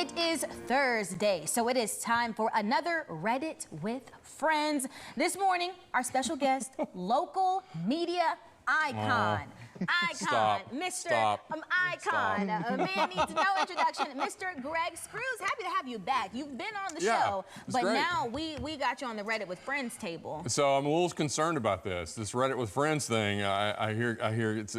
It is Thursday, so it is time for another Reddit with Friends. This morning, our special guest, local media icon. Mr. Icon. A man needs no introduction. Mr. Greg Screws, happy to have you back. You've been on the show, but great. now we got you on the Reddit with Friends table. So I'm a little concerned about this Reddit with Friends thing. I hear it's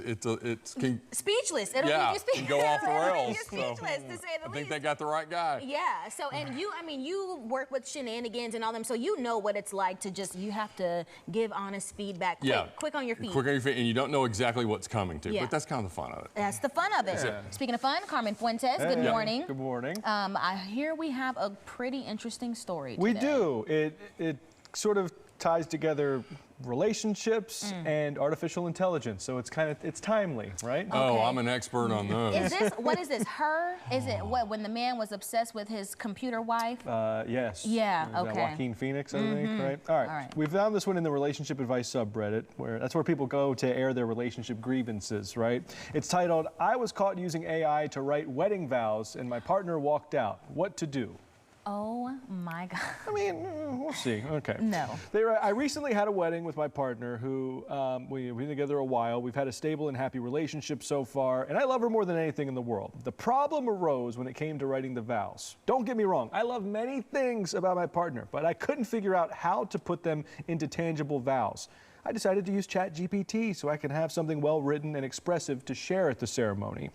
Speechless. It'll yeah, leave you speechless. go off the rails. You're speechless, to say the least. I think they got the right guy. Yeah. So, and you work with shenanigans and all them, so you know what it's like to just, you have to give honest feedback. Quick on your feet. Quick on your feet, and you don't know exactly what's coming to. Yeah. But that's kind of the fun of it. That's the fun of it. Yeah. Speaking of fun, Carmen Fuentes, good morning. Good morning. I hear we have a pretty interesting story today. We do. It sort of ties together relationships and artificial intelligence, so it's timely, right? Oh, Okay. I'm an expert on those. What is this, Her? Is it when the man was obsessed with his computer wife? Yes. Yeah, Is that okay. Joaquin Phoenix, I think, right? All right. We found this one in the relationship advice subreddit, that's where people go to air their relationship grievances, right? It's titled, "I was caught using AI to write wedding vows and my partner walked out. What to do?" Oh my God. I mean, we'll see. Okay. No. I recently had a wedding with my partner who we've been together a while. We've had a stable and happy relationship so far, and I love her more than anything in the world. The problem arose when it came to writing the vows. Don't get me wrong, I love many things about my partner, but I couldn't figure out how to put them into tangible vows. I decided to use ChatGPT so I can have something well written and expressive to share at the ceremony.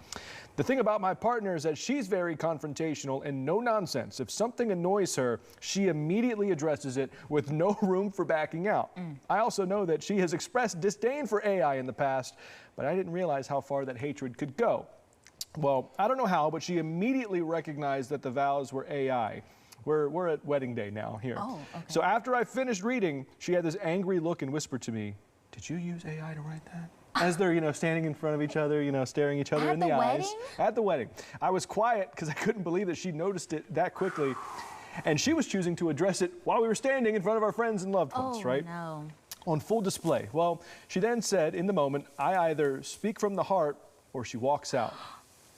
The thing about my partner is that she's very confrontational and no nonsense. If something annoys her, she immediately addresses it with no room for backing out. I also know that she has expressed disdain for AI in the past, but I didn't realize how far that hatred could go. Well, I don't know how, but she immediately recognized that the vows were AI. We're at wedding day now here. Oh, okay. So after I finished reading, she had this angry look and whispered to me, "Did you use AI to write that?" As they're, standing in front of each other, staring each other in the eyes. At the wedding? I was quiet because I couldn't believe that she noticed it that quickly. And she was choosing to address it while we were standing in front of our friends and loved ones, right? No. On full display. Well, she then said, in the moment, I either speak from the heart or she walks out.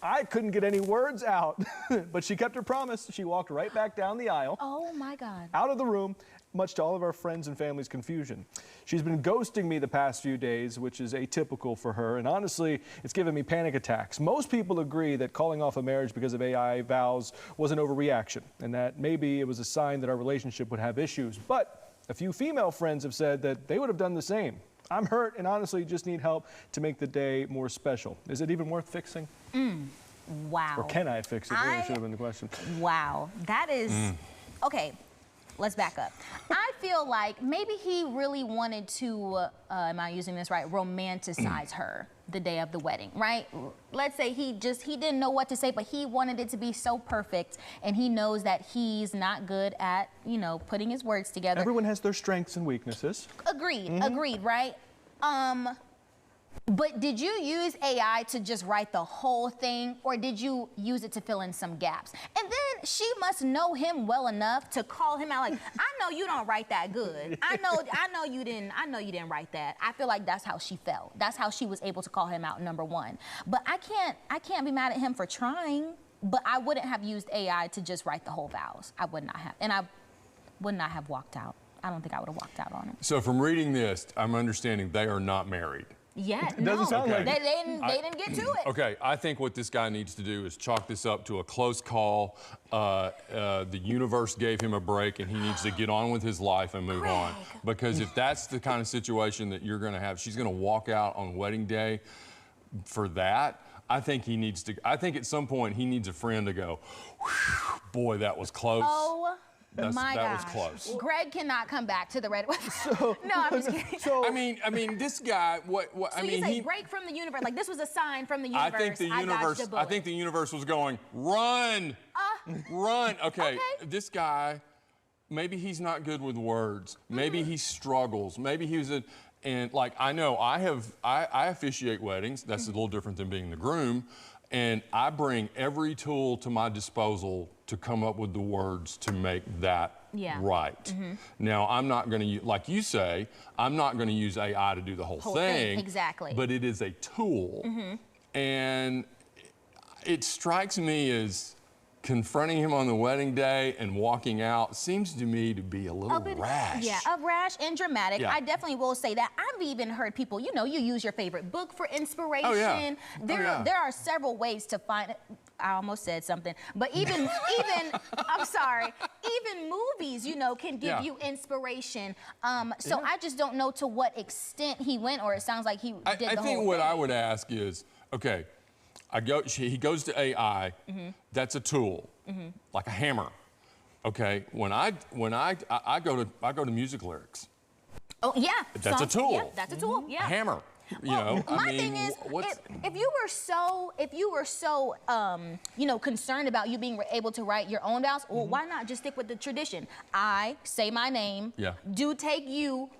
I couldn't get any words out, but she kept her promise. She walked right back down the aisle. Oh my God. Out of the room, much to all of our friends and family's confusion. She's been ghosting me the past few days, which is atypical for her, and honestly, it's given me panic attacks. Most people agree that calling off a marriage because of AI vows was an overreaction, and that maybe it was a sign that our relationship would have issues. But a few female friends have said that they would have done the same. I'm hurt and honestly just need help to make the day more special. Is it even worth fixing? Wow. Or can I fix it? Really should have been the question. Wow. That is... Okay, let's back up. I feel like maybe he really wanted to, am I using this right, romanticize her the day of the wedding, right? Let's say he didn't know what to say, but he wanted it to be so perfect, and he knows that he's not good at, putting his words together. Everyone has their strengths and weaknesses. Agreed, right? But did you use AI to just write the whole thing, or did you use it to fill in some gaps? And then she must know him well enough to call him out like, I know you don't write that good. I know you didn't write that. I feel like that's how she felt. That's how she was able to call him out, number one. But I can't be mad at him for trying, but I wouldn't have used AI to just write the whole vows. I would not have. And I would not have walked out. I don't think I would have walked out on him. So from reading this, I'm understanding they are not married. Yeah, doesn't sound like they didn't get to it. Okay, I think what this guy needs to do is chalk this up to a close call. The universe gave him a break, and he needs to get on with his life and move on. Because if that's the kind of situation that you're going to have, she's going to walk out on wedding day for that. I think he needs to. I think at some point he needs a friend to go, boy, that was close. Oh. That gosh. was close. Greg cannot come back to the Red. No, I'm just kidding. So, I mean, this guy. He break from the universe. Like this was a sign from the universe. I think the universe was going, run, run. Okay, this guy, maybe he's not good with words. Maybe he struggles. Maybe he was and like I know I officiate weddings. That's a little different than being the groom. And I bring every tool to my disposal to come up with the words to make that right. Now, I'm not going to, like you say, I'm not going to use AI to do the whole thing. Exactly. But it is a tool. And it strikes me as confronting him on the wedding day and walking out seems to me to be a little rash. Yeah, rash and dramatic. Yeah. I definitely will say that. I've even heard people, you know, you use your favorite book for inspiration. Oh, yeah. There are several ways to find it. I almost said something, but even I'm sorry, even movies, you know, can give you inspiration. So I just don't know to what extent he went, or it sounds like he did the whole thing. I think what I would ask is, okay, he goes to AI. That's a tool, like a hammer. Okay, when I go to music lyrics. Oh yeah, That's a tool. Yeah, that's a tool. Yeah. A hammer. You know, my thing is, if you were so, you know, concerned about you being able to write your own vows, well, why not just stick with the tradition? I say my name. Yeah. Do take you,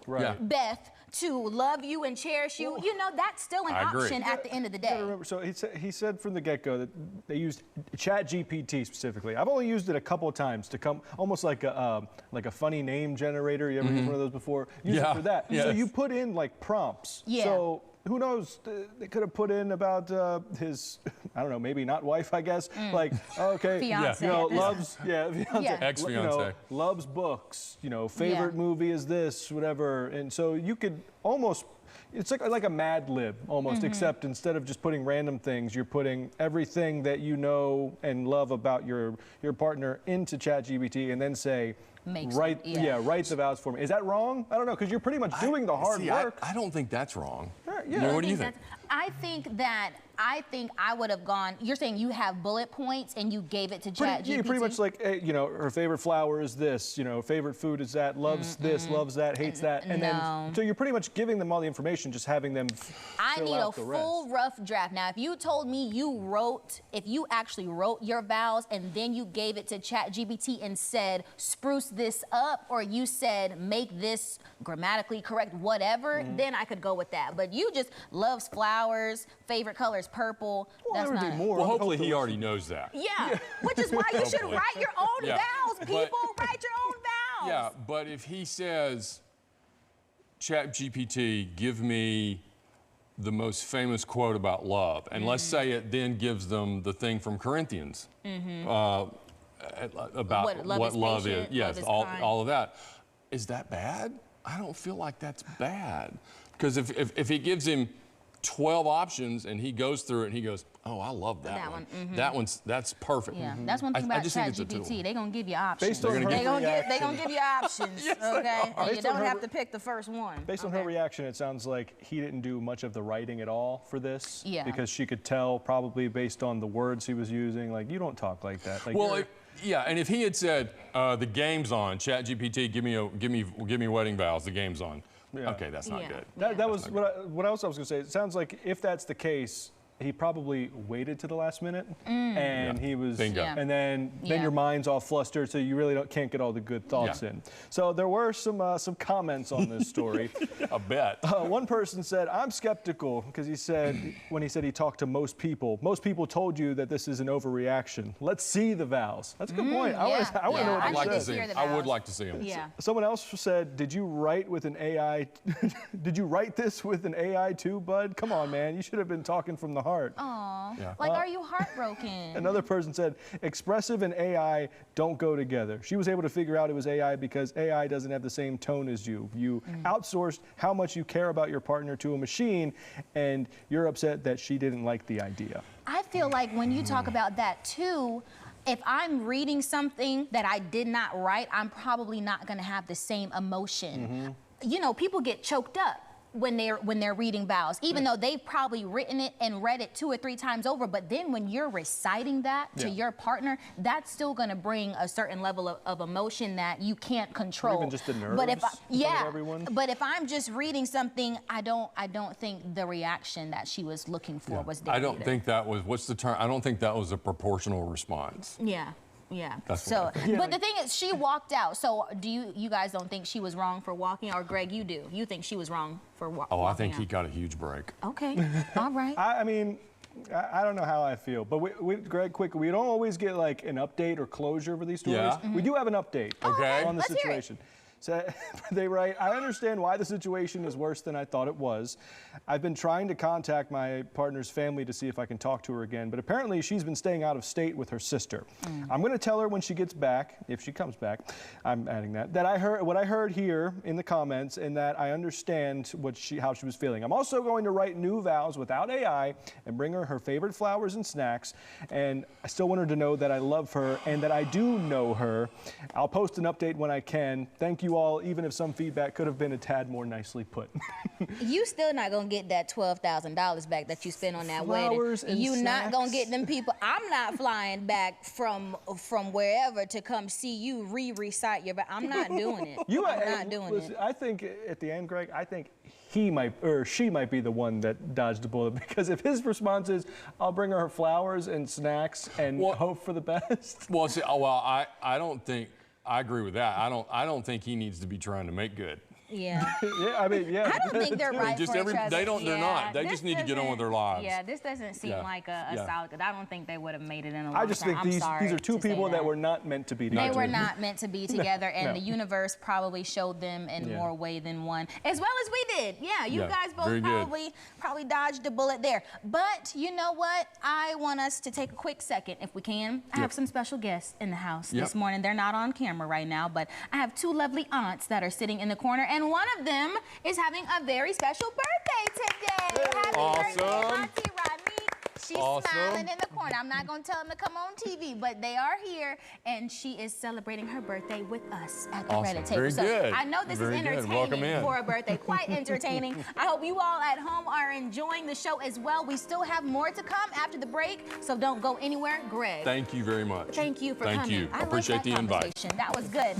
Beth, to love you and cherish you. You know, that's still an option at the end of the day. Remember, so he said from the get-go that they used ChatGPT specifically. I've only used it a couple of times to come, almost like a funny name generator. You ever used one of those before? Use it for that. Yes. So you put in like prompts. Yeah. So who knows? They could have put in about his, I don't know, maybe not wife, I guess. Like, okay, Fiance. you know, loves, fiance. Yeah. Ex-fiance. You know, loves books. You know, favorite movie is this, whatever. And so you could almost. It's like a Mad Lib almost, except instead of just putting random things, you're putting everything that you know and love about your partner into ChatGPT, and then say, write the vows for me. Is that wrong? I don't know, because you're pretty much doing the hard work. I don't think that's wrong. Yeah. What do you think? I think I would have gone. You're saying you have bullet points and you gave it to ChatGPT. Pretty much like, hey, you know, her favorite flower is this, you know, favorite food is that, loves this, loves that, hates that, and then so you're pretty much giving them all the information, just having them. I need a full rough draft. Now, if you told me if you actually wrote your vows and then you gave it to ChatGPT and said spruce this up, or you said make this grammatically correct, whatever, then I could go with that. But you just loves flowers, favorite color is purple. Well, that's not. more. Well, hopefully he already knows that. Yeah, which is why you should write your own vows, people. Write your own vows. Yeah, but if he says, ChatGPT, give me the most famous quote about love, and let's say it then gives them the thing from Corinthians about what love is. Yes, all of that. Is that bad? I don't feel like that's bad. Because if he gives him 12 options and he goes through it and he goes, oh, I love that one. That's perfect. Yeah, that's one thing about ChatGPT. They're gonna give you options. They're gonna give you options. Okay, and you don't have to pick the first one. Based on her reaction, it sounds like he didn't do much of the writing at all for this. Yeah. Because she could tell, probably based on the words he was using, like, you don't talk like that. Like, Well, and if he had said, the game's on, ChatGPT, give me wedding vows, the game's on. Yeah. Okay, that's not good. That was what else I was going to say. It sounds like if that's the case, he probably waited to the last minute, and he was, Bingo. and then your mind's all flustered, so you really can't get all the good thoughts in. So there were some comments on this story. I bet. One person said, "I'm skeptical," because he said when he talked to most people told you that this is an overreaction. Let's see the vows. That's a good point. I want to know what they said. I would like to see him. Yeah. Someone else said, "Did you write with an AI? Did you write this with an AI too, bud? Come on, man. You should have been talking from the heart." Aw. Like, are you heartbroken? Another person said, "Expressive and AI don't go together." She was able to figure out it was AI because AI doesn't have the same tone as you. You outsourced how much you care about your partner to a machine, and you're upset that she didn't like the idea. I feel like when you talk about that too, if I'm reading something that I did not write, I'm probably not going to have the same emotion. You know, people get choked up when they're reading vows, even though they've probably written it and read it 2 or 3 times over. But then when you're reciting that to your partner, that's still going to bring a certain level of emotion that you can't control. Or even just the nerves. But if everyone. but if I'm just reading something, I don't think the reaction that she was looking for was there. I don't either. think that was, what's the term? I don't think that was a proportional response. Yeah. Yeah. That's so, what I think. but the thing is, she walked out. So, do you guys don't think she was wrong for walking, or Greg, you do? You think she was wrong for walking? Oh, I think he got a huge break. Okay. All right. I mean, I don't know how I feel, but Greg, quick, we don't always get like an update or closure for these stories. Yeah. We do have an update Okay. on the Let's hear it. situation. So they write, I understand why the situation is worse than I thought it was. I've been trying to contact my partner's family to see if I can talk to her again, but apparently she's been staying out of state with her sister. I'm going to tell her when she gets back, if she comes back, I'm adding that I heard what I heard here in the comments and that I understand how she was feeling. I'm also going to write new vows without AI and bring her favorite flowers and snacks. And I still want her to know that I love her and that I do know her. I'll post an update when I can. Thank you all, even if some feedback could have been a tad more nicely put. You still not gonna get that $12,000 back that you spent on that Flowers wedding. and You not gonna snacks. get them people. I'm not flying back from wherever to come see you recite your. I'm not doing it. I'm not doing it. I think at the end, Greg, I think he might or she might be the one that dodged the bullet, because if his response is, I'll bring her flowers and snacks and hope for the best. Well, see, I don't think I agree with that. I don't think he needs to be trying to make good. Yeah. Yeah, I mean, yeah. I don't think they're right Just for each other. they don't. They're not. They this just need to get on with their lives. Yeah, this doesn't seem like a solid, because I don't think they would have made it in a long I just think time. these are two people that were not meant to be They together. were not meant to be together, and No. the universe probably showed them in Yeah. more way than one, as well as we did. Yeah, you Yeah, guys both very good. probably dodged a bullet there. But you know what? I want us to take a quick second, if we can. I have some special guests in the house this morning. They're not on camera right now, but I have two lovely aunts that are sitting in the corner, and one of them is having a very special birthday today. Happy birthday, Awesome. Auntie Rodney. She's Awesome. smiling in the corner. I'm not going to tell them to come on TV, but they are here, and she is celebrating her birthday with us at the Awesome. credit table. Very So good. I know this Very is good. entertaining Welcome in. for a birthday, quite entertaining. I hope you all at home are enjoying the show as well. We still have more to come after the break, so don't go anywhere. Greg, Thank you very much. thank you for Thank coming. you. I I appreciate like that the invite. conversation. That was good.